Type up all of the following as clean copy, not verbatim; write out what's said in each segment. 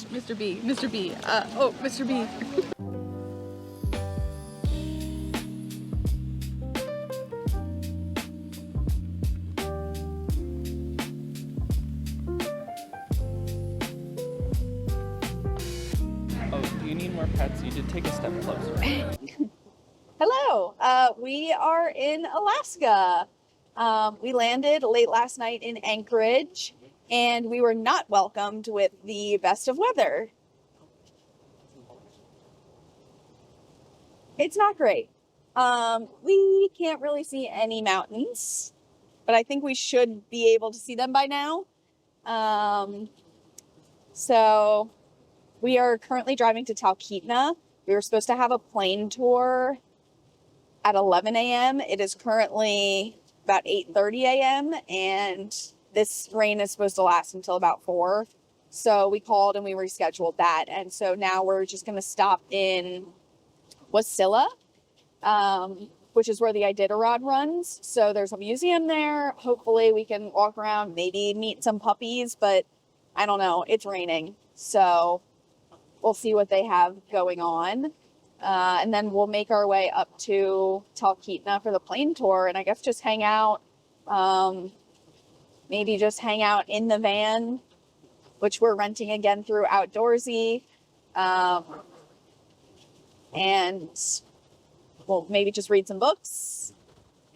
Mr. B, Mr. B. Oh, Mr. B. Oh, do you need more pets? You did take a step closer. Hello. We are in Alaska. We landed late last night in Anchorage, and we were not welcomed with the best of weather. It's not great. We can't really see any mountains, but I think we should be able to see them by now. So we are currently driving to Talkeetna. We were supposed to have a plane tour at 11 a.m. It is currently about 8:30 a.m. and this rain is supposed to last until about 4. So we called and we rescheduled that. And so now we're just going to stop in Wasilla, which is where the Iditarod runs. So there's a museum there. Hopefully we can walk around, maybe meet some puppies, but I don't know. It's raining. So we'll see what they have going on. And then we'll make our way up to Talkeetna for the plane tour and I guess just hang out. Maybe just hang out in the van, which we're renting again through Outdoorsy. And we'll maybe just read some books,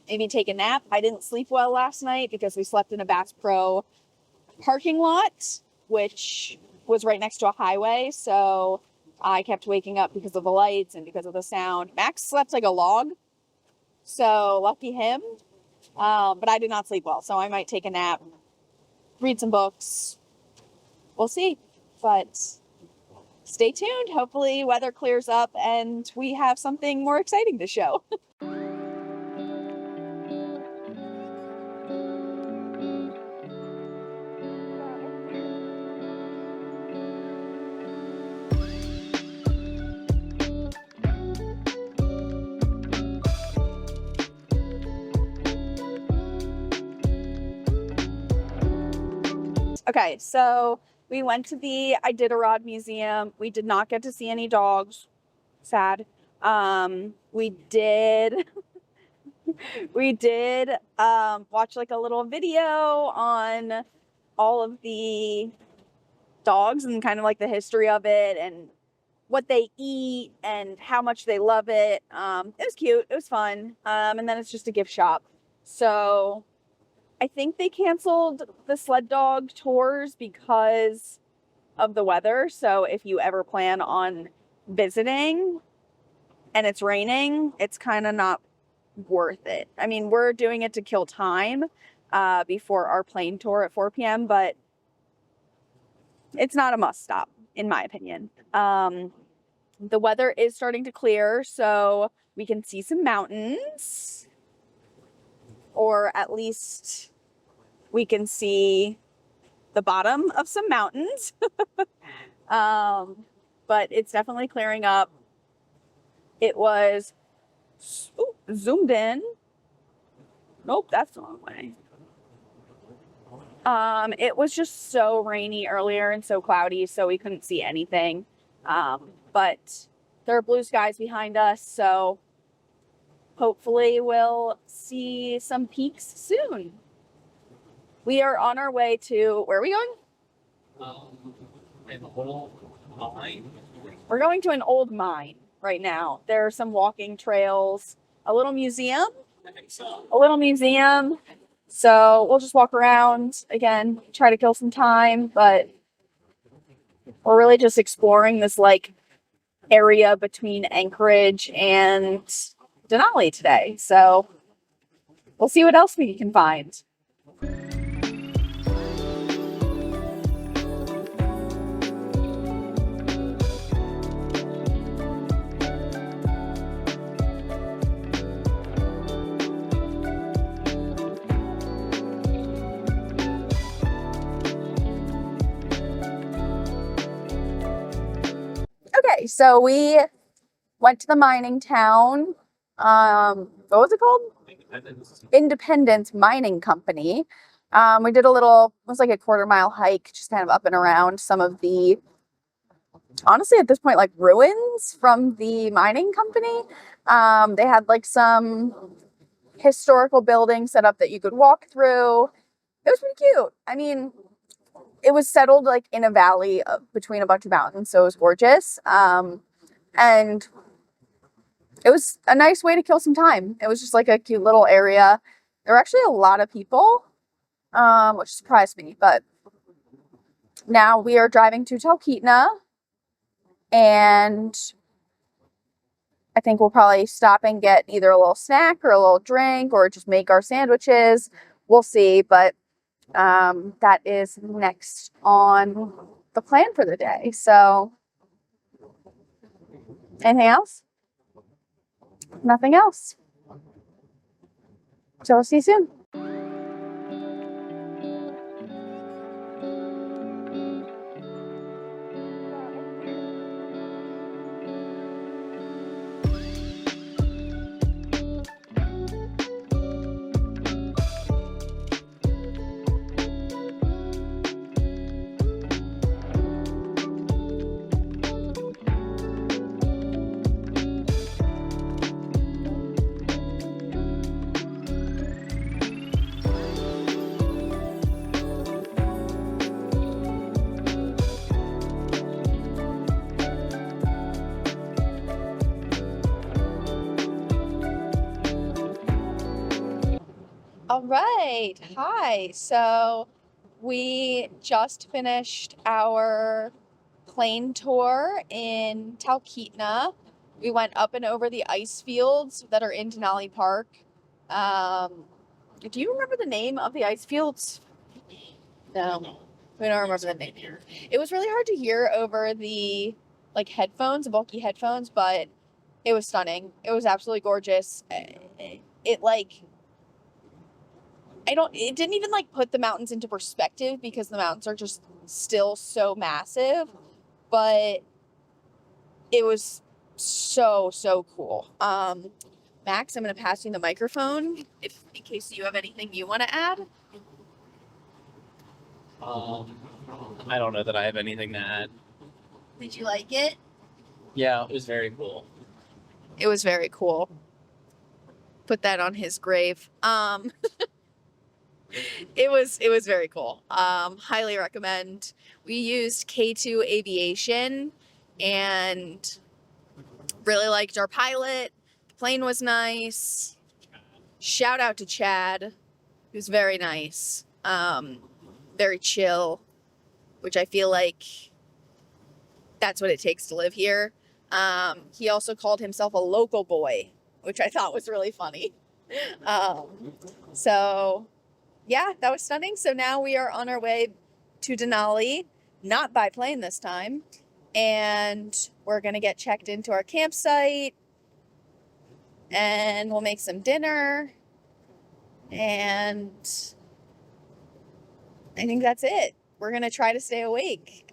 maybe take a nap. I didn't sleep well last night because we slept in a Bass Pro parking lot, which was right next to a highway. So I kept waking up because of the lights and because of the sound. Max slept like a log, so lucky him. But I did not sleep well, so I might take a nap, read some books. We'll see, but stay tuned. Hopefully weather clears up and we have something more exciting to show. Okay, so we went to the Iditarod Museum. We did not get to see any dogs. Sad. We did watch like a little video on all of the dogs and kind of like the history of it and what they eat and how much they love it. It was cute. It was fun. And then it's just a gift shop. So I think they canceled the sled dog tours because of the weather. So if you ever plan on visiting and it's raining, it's kind of not worth it. I mean, we're doing it to kill time before our plane tour at 4 p.m., but it's not a must stop, in my opinion. The weather is starting to clear, so we can see some mountains, or at least we can see the bottom of some mountains. But it's definitely clearing up. It was zoomed in. Nope, that's the wrong way. It was just so rainy earlier and so cloudy, so we couldn't see anything. But there are blue skies behind us, so hopefully we'll see some peaks soon. We are on our way to, where are we going? An old mine. We're going to an old mine right now. There are some walking trails, a little museum. So we'll just walk around again, try to kill some time, but we're really just exploring this like area between Anchorage and Denali today. So we'll see what else we can find. Okay, so we went to the mining town. What was it called? Independence Mining Company. We did a little, it was like a 1/4 mile hike, just kind of up and around some of the honestly at this point like ruins from the mining company. They had like some historical buildings set up that you could walk through. It was pretty cute. I mean, it was settled like in a valley between a bunch of mountains, so it was gorgeous. And it was a nice way to kill some time. It was just like a cute little area. There were actually a lot of people, which surprised me. But now we are driving to Talkeetna, and I think we'll probably stop and get either a little snack or a little drink or just make our sandwiches. We'll see. But that is next on the plan for the day. So, anything else? Nothing else. So we'll see you soon. All right. Hi. So we just finished our plane tour in Talkeetna. We went up and over the ice fields that are in Denali Park. Do you remember the name of the ice fields? No, we don't remember the name. It was really hard to hear over the like headphones, bulky headphones, but it was stunning. It was absolutely gorgeous. It like it didn't even like put the mountains into perspective because the mountains are just still so massive, but it was so cool. Max, I'm going to pass you the microphone in case you have anything you want to add. I don't know that I have anything to add. Did you like it? Yeah, it was very cool. It was very cool. Put that on his grave. It was very cool. Highly recommend. We used K2 Aviation and really liked our pilot. The plane was nice. Shout out to Chad. He was very nice. Very chill, which I feel like that's what it takes to live here. He also called himself a local boy, which I thought was really funny. So yeah, that was stunning. So now we are on our way to Denali, not by plane this time. And we're going to get checked into our campsite and we'll make some dinner. And I think that's it. We're going to try to stay awake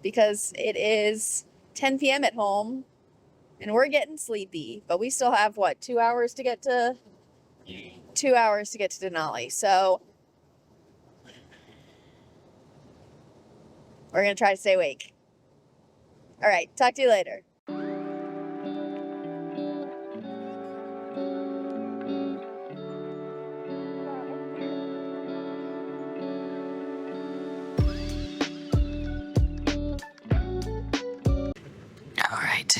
because it is 10 p.m. at home and we're getting sleepy, but we still have 2 hours to get to 2 hours to get to Denali. So we're going to try to stay awake. All right. Talk to you later. All right.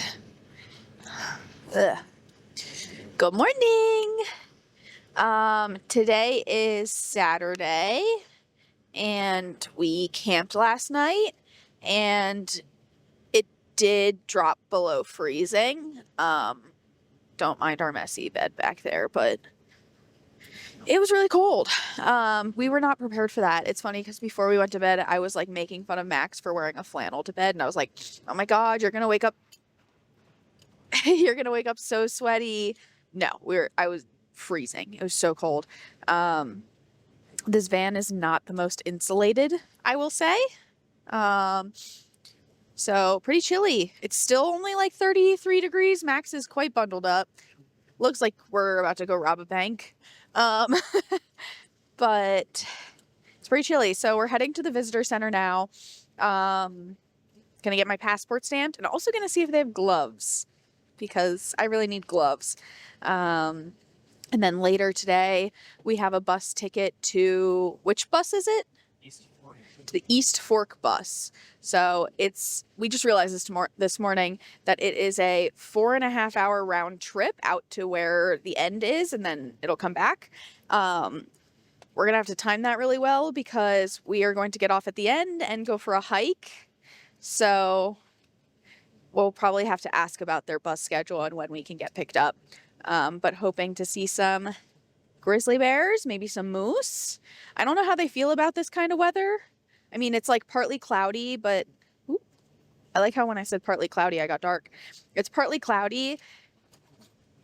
Good morning. Today is Saturday and we camped last night and it did drop below freezing. Don't mind our messy bed back there, but it was really cold. We were not prepared for that. It's funny because before we went to bed, I was like making fun of Max for wearing a flannel to bed and I was like, oh my God, you're going to wake up. You're going to wake up so sweaty. No, I was freezing. It was so cold. This van is not the most insulated, I will say. So pretty chilly. It's still only like 33 degrees. Max is quite bundled up. Looks like we're about to go rob a bank. But it's pretty chilly. So we're heading to the visitor center now. Gonna get my passport stamped, and also gonna see if they have gloves, because I really need gloves. And then later today, we have a bus ticket to, which bus is it? To the East Fork bus. So we just realized this morning that it is a 4.5 hour round trip out to where the end is, and then it'll come back. We're gonna have to time that really well because we are going to get off at the end and go for a hike. So we'll probably have to ask about their bus schedule and when we can get picked up. But hoping to see some grizzly bears, maybe some moose. I don't know how they feel about this kind of weather. I mean, it's like partly cloudy, but I like how when I said partly cloudy, I got dark. It's partly cloudy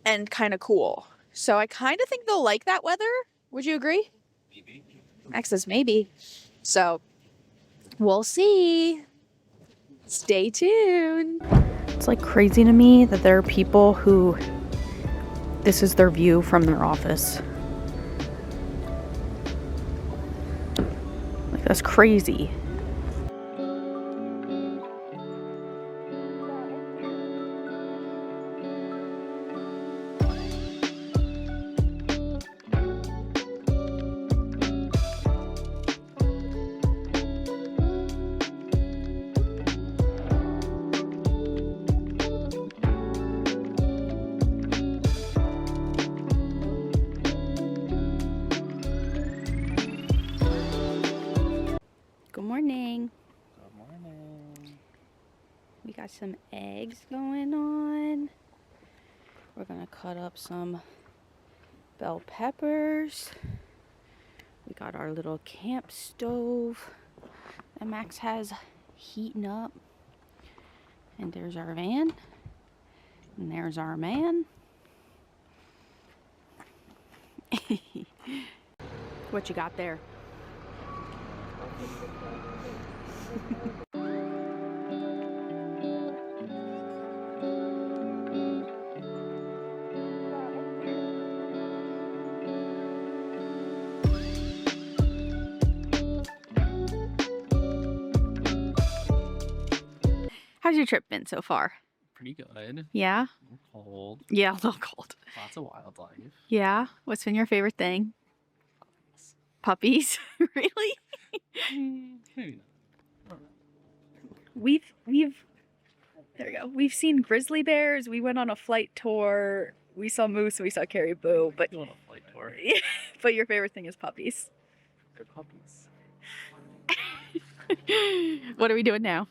and kind of cool. So I kind of think they'll like that weather. Would you agree? Maybe. Max says maybe. So we'll see. Stay tuned. It's like crazy to me that there are people who this is their view from their office. Like, that's crazy. Good morning. Good morning. We got some eggs going on. We're gonna cut up some bell peppers. We got our little camp stove that Max has heating up. And there's our van. And there's our man. What you got there? How's your trip been so far? Pretty good. Yeah? A little cold. Yeah, a little cold. Lots of wildlife. Yeah? What's been your favorite thing? Puppies? Really? Maybe not. We've there we go. We've seen grizzly bears. We went on a flight tour. We saw moose. We saw caribou. But You want a flight tour? but your favorite thing is puppies. They're puppies. What are we doing now?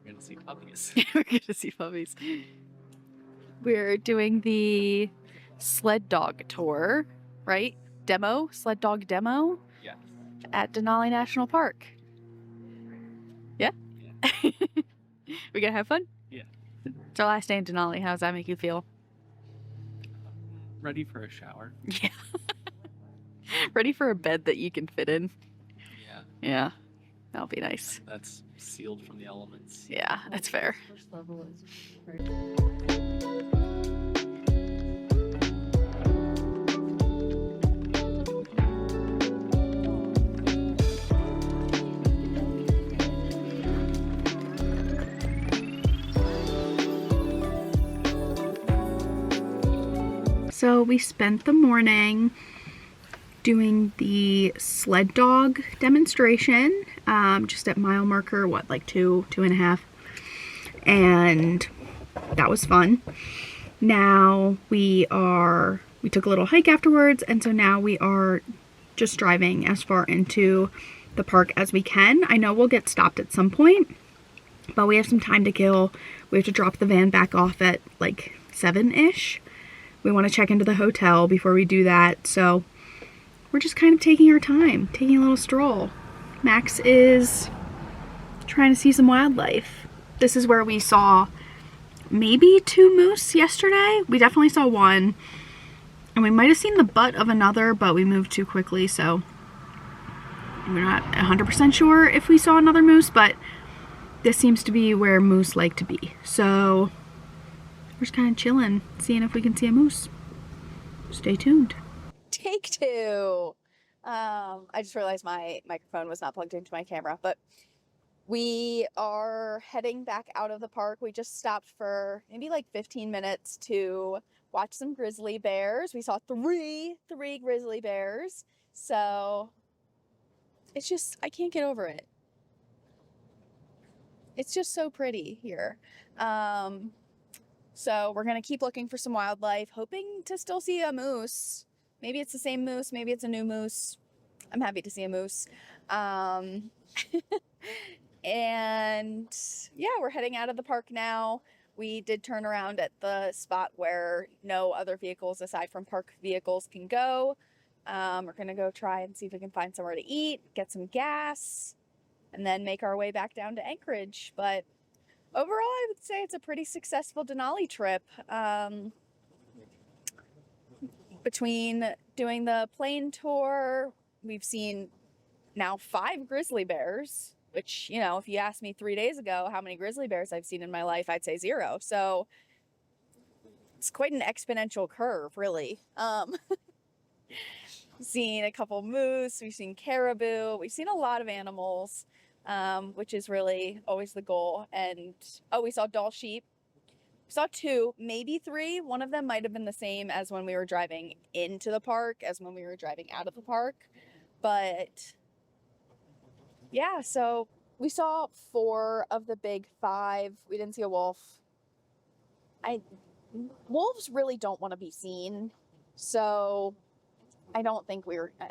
We're gonna see puppies. We're gonna see puppies. We're doing the sled dog tour, right? Sled dog demo Yeah. at Denali National Park. Yeah? Yeah. We gonna have fun? Yeah. It's our last day in Denali. How does that make you feel? Ready for a shower. Yeah. Ready for a bed that you can fit in. Yeah. Yeah. That'll be nice. That's sealed from the elements. Yeah, that's fair. First level is So we spent the morning doing the sled dog demonstration, just at mile marker, like 2.5, and that was fun. Now we took a little hike afterwards, and so now we are just driving as far into the park as we can. I know we'll get stopped at some point, but we have some time to kill. We have to drop the van back off at like 7-ish. We want to check into the hotel before we do that, so we're just kind of taking our time, taking a little stroll. Max is trying to see some wildlife. This is where we saw maybe 2 moose yesterday. We definitely saw one, and we might have seen the butt of another, but we moved too quickly, so we're not 100% sure if we saw another moose, but this seems to be where moose like to be. So we're just kind of chilling, seeing if we can see a moose. Stay tuned. Take 2. I just realized my microphone was not plugged into my camera, but We are heading back out of the park. We just stopped for maybe like 15 minutes to watch some grizzly bears. We saw three grizzly bears. So it's just, I can't get over it. It's just so pretty here. So we're going to keep looking for some wildlife, hoping to still see a moose. Maybe it's the same moose. Maybe it's a new moose. I'm happy to see a moose. And yeah, we're heading out of the park now. We did turn around at the spot where no other vehicles aside from park vehicles can go. We're going to go try and see if we can find somewhere to eat, get some gas, and then make our way back down to Anchorage. But overall, I would say it's a pretty successful Denali trip. Between doing the plane tour, we've seen now 5 grizzly bears, which, you know, if you asked me 3 days ago how many grizzly bears I've seen in my life, I'd say 0. So it's quite an exponential curve, really. We've seen a couple moose, we've seen caribou, we've seen a lot of animals, which is really always the goal. And oh, we saw Dall sheep. We saw 2, maybe 3. One of them might have been the same as when we were driving into the park as when we were driving out of the park. But yeah, so we saw 4 of the big 5. We didn't see a wolf. Wolves really don't want to be seen. So I don't think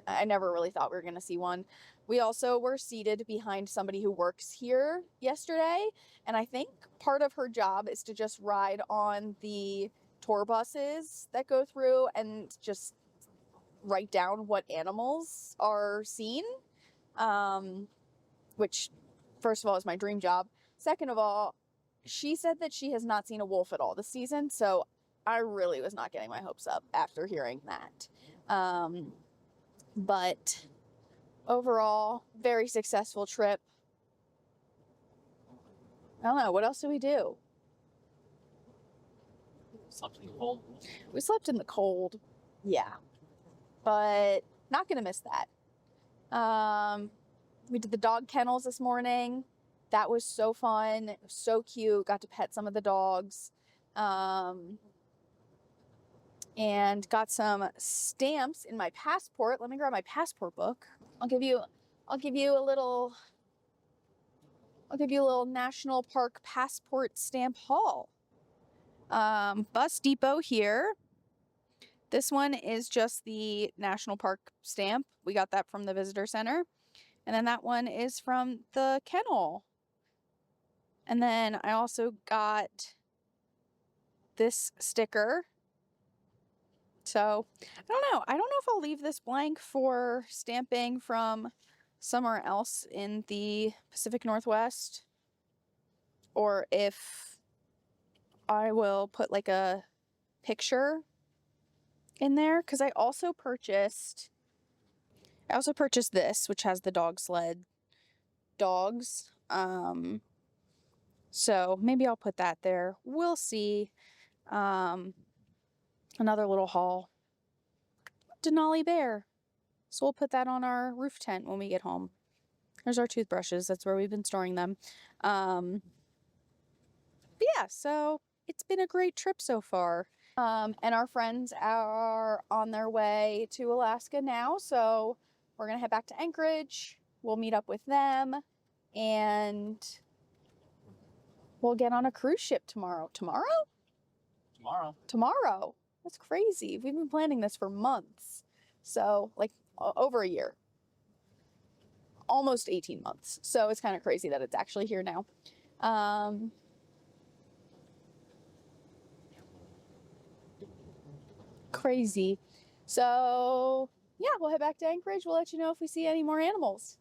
I never really thought we were going to see one. We also were seated behind somebody who works here yesterday. And I think part of her job is to just ride on the tour buses that go through and just write down what animals are seen. Which, first of all, is my dream job. Second of all, she said that she has not seen a wolf at all this season. So I really was not getting my hopes up after hearing that. But overall, very successful trip. I don't know. What else did we do? Slept in the cold. We slept in the cold. Yeah. But not going to miss that. We did the dog kennels this morning. That was so fun. It was so cute. Got to pet some of the dogs. And got some stamps in my passport. Let me grab my passport book. I'll give you a little national park passport stamp haul. Bus depot here. This one is just the national park stamp. We got that from the visitor center. And then that one is from the kennel. And then I also got this sticker. So I don't know. I don't know if I'll leave this blank for stamping from somewhere else in the Pacific Northwest, or if I will put like a picture in there, because I also purchased this, which has the dog sled dogs. So maybe I'll put that there. We'll see. Another little haul. Denali bear. So we'll put that on our roof tent when we get home. There's our toothbrushes. That's where we've been storing them. But yeah, so it's been a great trip so far. And our friends are on their way to Alaska now. So we're going to head back to Anchorage. We'll meet up with them. And we'll get on a cruise ship tomorrow. Tomorrow. That's crazy. We've been planning this for months. So, like, over a year. Almost 18 months. So it's kind of crazy that it's actually here now. Crazy. So, yeah, we'll head back to Anchorage. We'll let you know if we see any more animals.